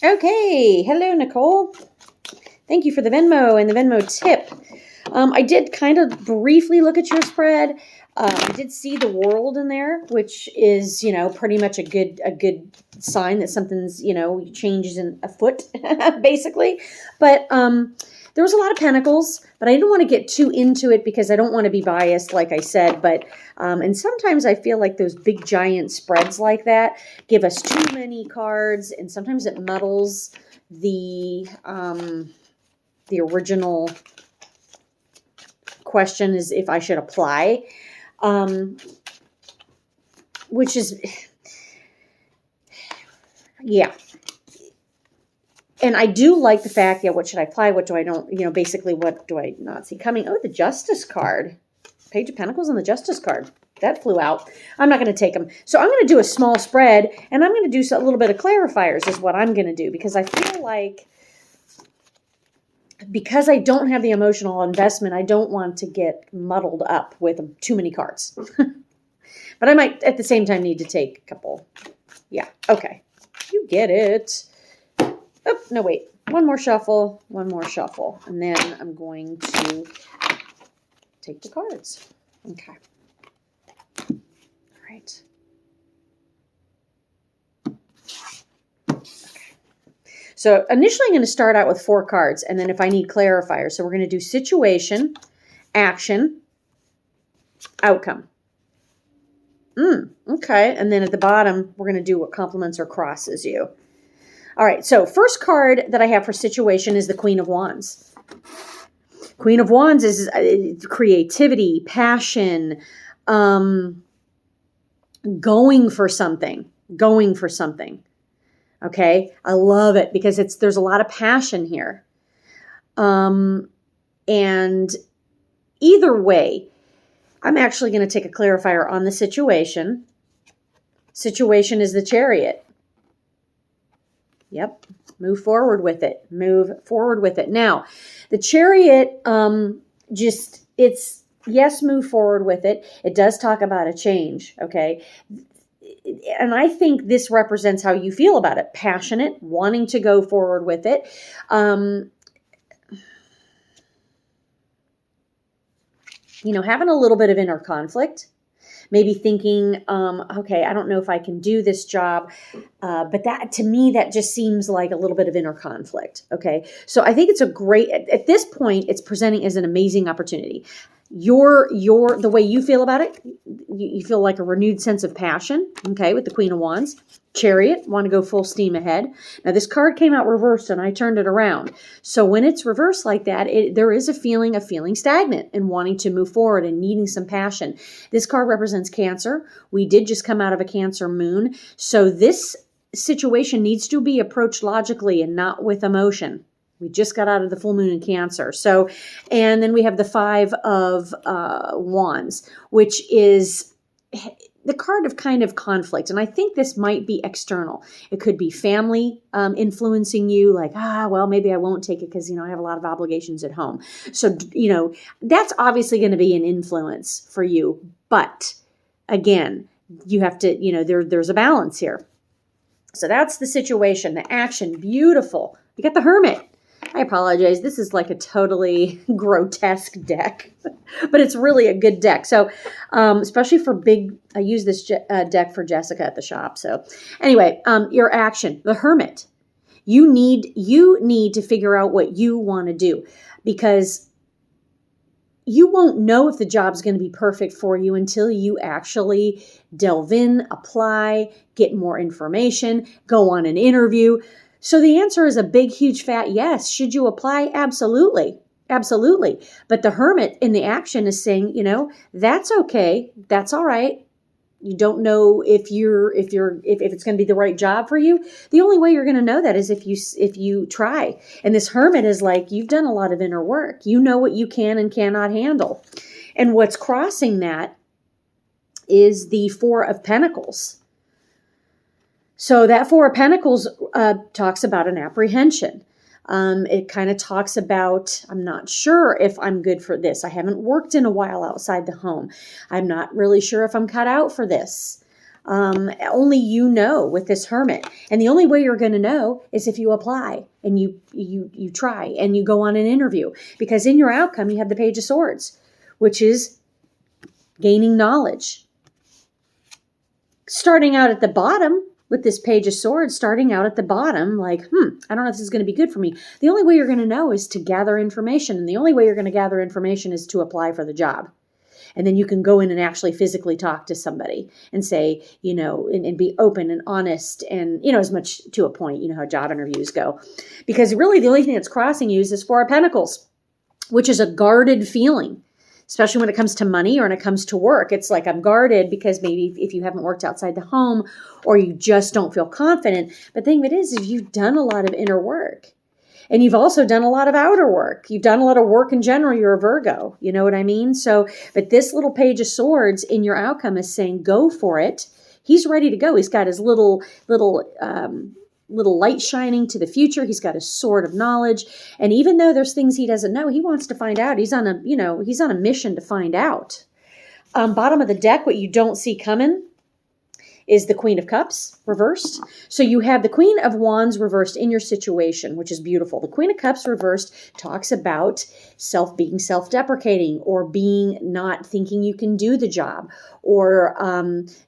Okay, hello, Nicole. Thank you for the Venmo and the Venmo tip. I did kind of briefly look at your spread. I did see the world in there, which is, pretty much a good sign that something's, changes in afoot, basically. But there was a lot of pentacles, but I didn't want to get too into it because I don't want to be biased, like I said. But and sometimes I feel like those big giant spreads like that give us too many cards, and sometimes it muddles the original question is if I should apply, which is, yeah. And I do like the fact, what should I apply? What do I don't, basically what do I not see coming? Oh, the Justice card. Page of Pentacles and the Justice card. That flew out. I'm not going to take them. So I'm going to do a small spread, and I'm going to do a little bit of clarifiers is what I'm going to do, because I feel like because I don't have the emotional investment, I don't want to get muddled up with too many cards. But I might, at the same time, need to take a couple. Yeah, okay. You get it. Oh, no, wait. One more shuffle. And then I'm going to take the cards. Okay. All right. So initially I'm going to start out with 4 cards, and then if I need clarifiers. So we're going to do situation, action, outcome. Okay. And then at the bottom, we're going to do what complements or crosses you. All right. So first card that I have for situation is the Queen of Wands. Queen of Wands is creativity, passion, going for something. Okay, I love it because there's a lot of passion here. And either way, I'm actually going to take a clarifier on the situation. Situation is the Chariot. Yep, move forward with it. Now, the Chariot, yes, move forward with it. It does talk about a change, okay? And I think this represents how you feel about it. Passionate, wanting to go forward with it. Having a little bit of inner conflict. Maybe thinking, okay, I don't know if I can do this job. But that, to me, that just seems like a little bit of inner conflict. Okay. So I think it's at this point, it's presenting as an amazing opportunity. The way you feel about it, you feel like a renewed sense of passion, okay, with the Queen of Wands. Chariot, want to go full steam ahead. Now, this card came out reversed, and I turned it around. So when it's reversed like that, there is a feeling of feeling stagnant and wanting to move forward and needing some passion. This card represents Cancer. We did just come out of a Cancer moon. So this situation needs to be approached logically and not with emotion. We just got out of the full moon in Cancer. So, and then we have the 5 of Wands, which is the card of kind of conflict. And I think this might be external. It could be family influencing you, like, well, maybe I won't take it because, I have a lot of obligations at home. So, that's obviously going to be an influence for you. But again, you have to, there's a balance here. So that's the situation, the action. Beautiful. You got the Hermit. I apologize. This is like a totally grotesque deck, but it's really a good deck. So, especially for I use this deck for Jessica at the shop. So anyway, your action, the Hermit. You need to figure out what you want to do, because you won't know if the job's going to be perfect for you until you actually delve in, apply, get more information, go on an interview. So the answer is a big, huge, fat yes. Should you apply? Absolutely. Absolutely. But the Hermit in the action is saying, that's okay. That's all right. You don't know if it's going to be the right job for you. The only way you're going to know that is if you try. And this Hermit is like, you've done a lot of inner work. You know what you can and cannot handle. And what's crossing that is the 4 of Pentacles. So that 4 of Pentacles talks about an apprehension. It kind of talks about, I'm not sure if I'm good for this. I haven't worked in a while outside the home. I'm not really sure if I'm cut out for this. Only you know with this hermit. And the only way you're going to know is if you apply and you try and you go on an interview, because in your outcome, you have the Page of Swords, which is gaining knowledge. Starting out at the bottom with this Page of Swords, starting out at the bottom, like, I don't know if this is going to be good for me. The only way you're going to know is to gather information. And the only way you're going to gather information is to apply for the job. And then you can go in and actually physically talk to somebody and say, and be open and honest and, as much to a point, how job interviews go. Because really the only thing that's crossing you is this Four of Pentacles, which is a guarded feeling, especially when it comes to money or when it comes to work. It's like I'm guarded because maybe if you haven't worked outside the home or you just don't feel confident. But the thing of it is you've done a lot of inner work. And you've also done a lot of outer work. You've done a lot of work in general. You're a Virgo. You know what I mean? So, but this little Page of Swords in your outcome is saying, go for it. He's ready to go. He's got his little light shining to the future. He's got his sword of knowledge. And even though there's things he doesn't know, he wants to find out. He's on a mission to find out. Bottom of the deck, what you don't see coming is the Queen of Cups reversed. So you have the Queen of Wands reversed in your situation, which is beautiful. The Queen of Cups reversed talks about being self-deprecating or being not thinking you can do the job or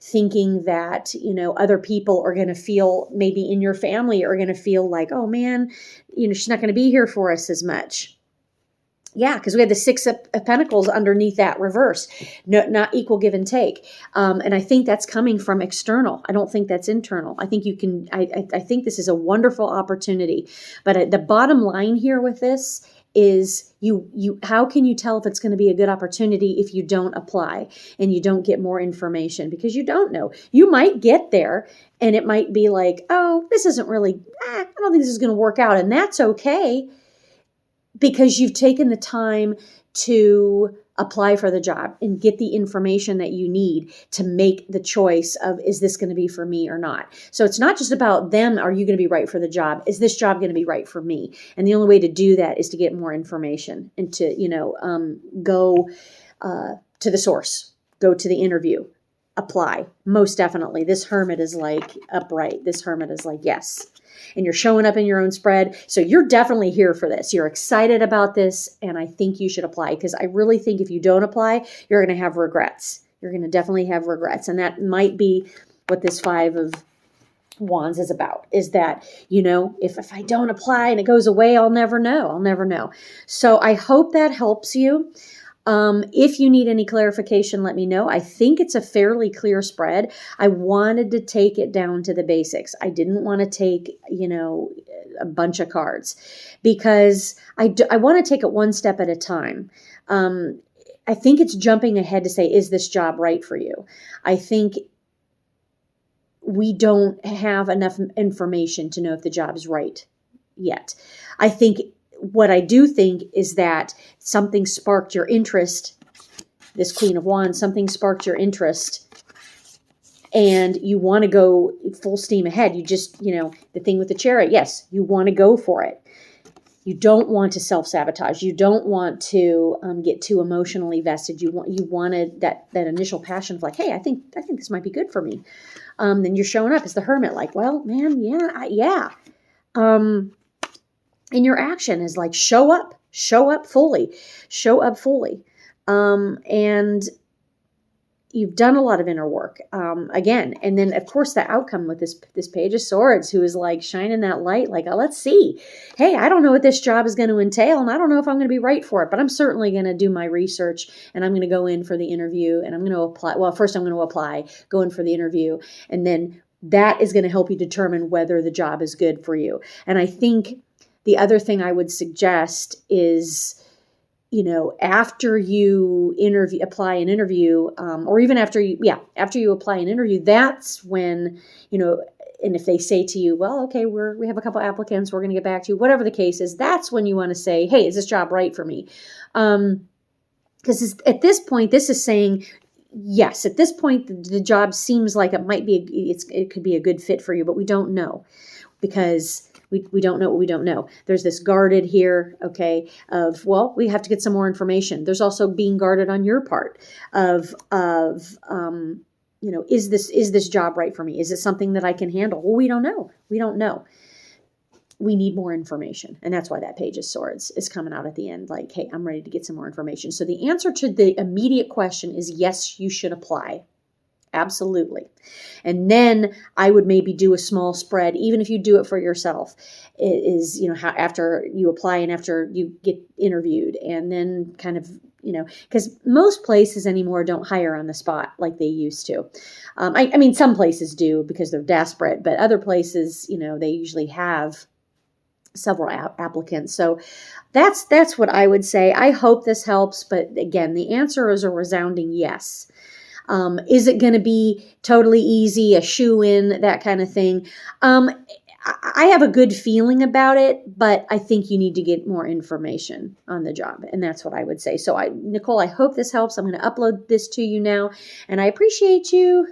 thinking that, other people are going to feel, maybe in your family are going to feel like, oh man, she's not going to be here for us as much. Yeah, because we had the Six of Pentacles underneath that reverse, not equal give and take. And I think that's coming from external. I don't think that's internal. I think you can, I think this is a wonderful opportunity. But the bottom line here with this is how can you tell if it's going to be a good opportunity if you don't apply and you don't get more information? Because you don't know. You might get there and it might be like, oh, this isn't really, I don't think this is going to work out. And that's okay, because you've taken the time to apply for the job and get the information that you need to make the choice of, is this going to be for me or not? So it's not just about them. Are you going to be right for the job? Is this job going to be right for me? And the only way to do that is to get more information and to, go to the source, go to the interview, apply. Most definitely. This hermit is like upright. This hermit is like, yes. And you're showing up in your own spread. So you're definitely here for this. You're excited about this. And I think you should apply, because I really think if you don't apply, you're going to have regrets. You're going to definitely have regrets. And that might be what this Five of Wands is about, is that, if I don't apply and it goes away, I'll never know. I'll never know. So I hope that helps you. If you need any clarification, let me know. I think it's a fairly clear spread. I wanted to take it down to the basics. I didn't want to take, a bunch of cards, because I want to take it one step at a time. I think it's jumping ahead to say, is this job right for you? I think we don't have enough information to know if the job is right yet. I think what I do think is that something sparked your interest, this Queen of Wands, something sparked your interest, and you want to go full steam ahead. You just, the thing with the Chariot, yes, you want to go for it. You don't want to self-sabotage. You don't want to get too emotionally vested. You wanted that initial passion of like, hey, I think this might be good for me. Then you're showing up as the Hermit, like, well, man, yeah. And your action is like, show up fully. And you've done a lot of inner work, again. And then of course the outcome with this Page of Swords, who is like shining that light, like, oh, let's see. Hey, I don't know what this job is going to entail, and I don't know if I'm going to be right for it, but I'm certainly going to do my research, and I'm going to go in for the interview, and I'm going to apply. Well, first I'm going to apply, go in for the interview, and then that is going to help you determine whether the job is good for you. And I think the other thing I would suggest is, after you apply an interview, or even after you apply an interview, that's when, and if they say to you, well, okay, we have a couple applicants, we're going to get back to you, whatever the case is, that's when you want to say, hey, is this job right for me? Because at this point, this is saying, yes, at this point, the job seems like it could be a good fit for you, but we don't know, because we don't know what we don't know. There's this guarded here, okay, of, well, we have to get some more information. There's also being guarded on your part of is this job right for me? Is it something that I can handle? Well, we don't know. We don't know. We need more information. And that's why that Page of Swords is coming out at the end. Like, hey, I'm ready to get some more information. So the answer to the immediate question is yes, you should apply. Absolutely. And then I would maybe do a small spread, even if you do it for yourself, is, how after you apply and after you get interviewed, and then kind of, because most places anymore don't hire on the spot like they used to. I mean, some places do because they're desperate, but other places, they usually have several applicants. So that's what I would say. I hope this helps. But again, the answer is a resounding yes. Is it going to be totally easy, a shoe-in, that kind of thing? I have a good feeling about it, but I think you need to get more information on the job. And that's what I would say. So Nicole, I hope this helps. I'm going to upload this to you now, and I appreciate you.